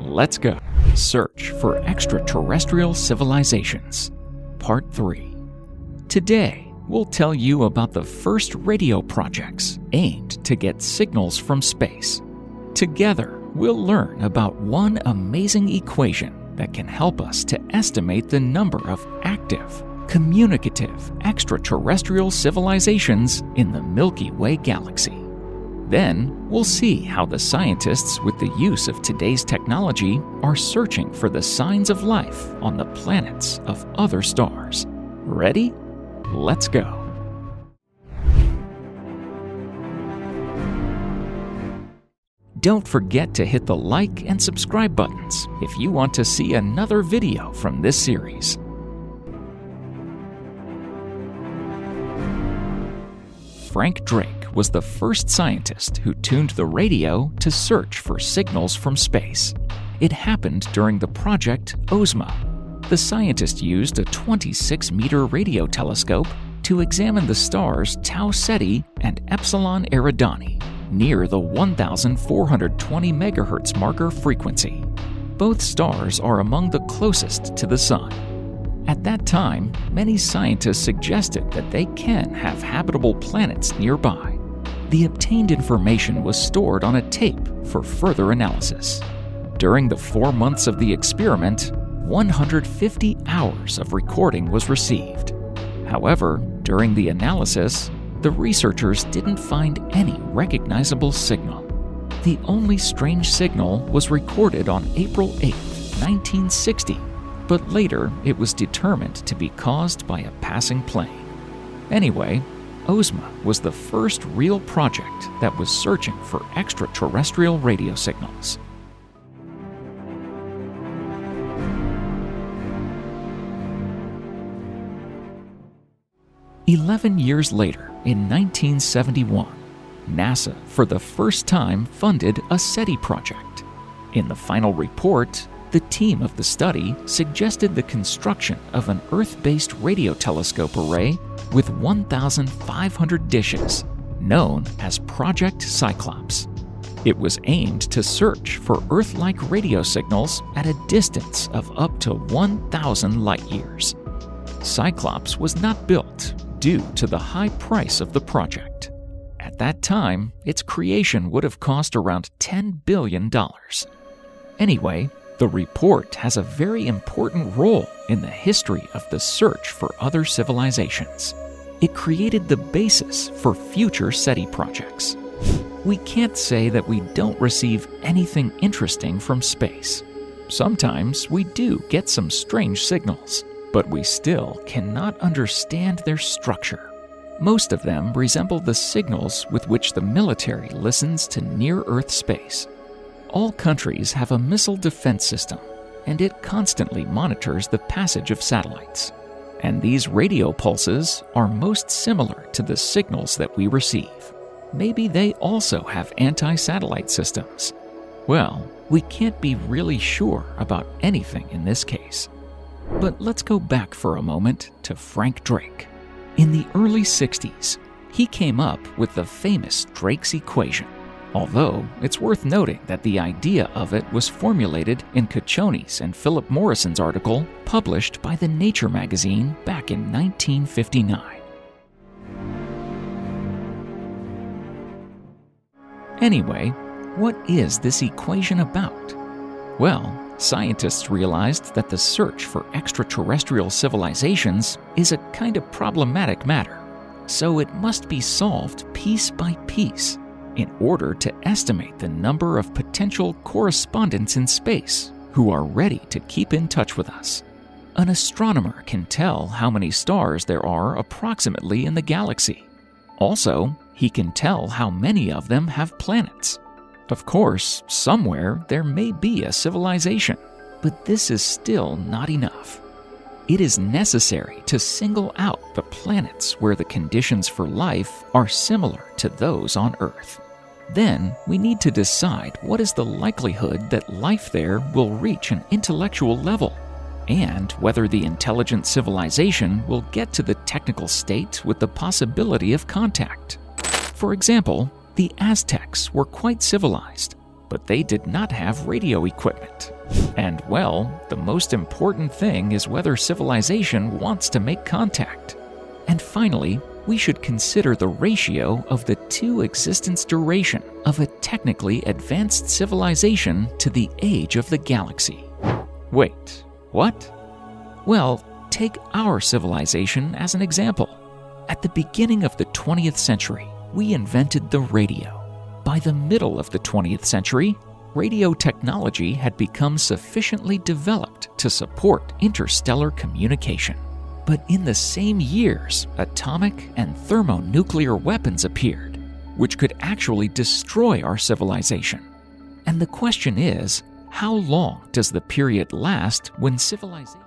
let's go. Search for extraterrestrial civilizations. Part 3. Today, we'll tell you about the first radio projects aimed to get signals from space. Together, we'll learn about one amazing equation that can help us to estimate the number of active, communicative extraterrestrial civilizations in the Milky Way galaxy. Then, we'll see how the scientists with the use of today's technology are searching for the signs of life on the planets of other stars. Ready? Let's go. Don't forget to hit the like and subscribe buttons if you want to see another video from this series. Frank Drake was the first scientist who tuned the radio to search for signals from space. It happened during the project Ozma. The scientist used a 26-meter radio telescope to examine the stars Tau Ceti and Epsilon Eridani near the 1,420 MHz marker frequency. Both stars are among the closest to the Sun. At that time, many scientists suggested that they can have habitable planets nearby. The obtained information was stored on a tape for further analysis. During the 4 months of the experiment, 150 hours of recording was received. However, during the analysis, the researchers didn't find any recognizable signal. The only strange signal was recorded on April 8, 1960, but later it was determined to be caused by a passing plane. Anyway, Ozma was the first real project that was searching for extraterrestrial radio signals. "11 years later, in 1971, NASA for the first time funded a SETI project. In the final report, the team of the study suggested the construction of an Earth-based radio telescope array with 1,500 dishes, known as Project Cyclops. It was aimed to search for Earth-like radio signals at a distance of up to 1,000 light-years. Cyclops was not built due to the high price of the project. At that time, its creation would have cost around $10 billion. Anyway, the report has a very important role in the history of the search for other civilizations. It created the basis for future SETI projects. We can't say that we don't receive anything interesting from space. Sometimes we do get some strange signals, but we still cannot understand their structure. Most of them resemble the signals with which the military listens to near-Earth space. All countries have a missile defense system, and it constantly monitors the passage of satellites. And these radio pulses are most similar to the signals that we receive. Maybe they also have anti-satellite systems. Well, we can't be really sure about anything in this case. But let's go back for a moment to Frank Drake. In the early 60s, he came up with the famous Drake's equation. Although, it's worth noting that the idea of it was formulated in Caccioni's and Philip Morrison's article published by the Nature magazine back in 1959. Anyway, what is this equation about? Well, scientists realized that the search for extraterrestrial civilizations is a kind of problematic matter, so it must be solved piece by piece in order to estimate the number of potential correspondents in space who are ready to keep in touch with us. An astronomer can tell how many stars there are approximately in the galaxy. Also, he can tell how many of them have planets. Of course, somewhere there may be a civilization, but this is still not enough. It is necessary to single out the planets where the conditions for life are similar to those on Earth. Then, we need to decide what is the likelihood that life there will reach an intellectual level, and whether the intelligent civilization will get to the technical state with the possibility of contact. For example, the Aztecs were quite civilized, but they did not have radio equipment. And well, the most important thing is whether civilization wants to make contact. And finally, we should consider the ratio of the two existence duration of a technically advanced civilization to the age of the galaxy. Wait, what? Well, take our civilization as an example. At the beginning of the 20th century, we invented the radio. By the middle of the 20th century, radio technology had become sufficiently developed to support interstellar communication. But in the same years, atomic and thermonuclear weapons appeared, which could actually destroy our civilization. And the question is, how long does the period last when civilization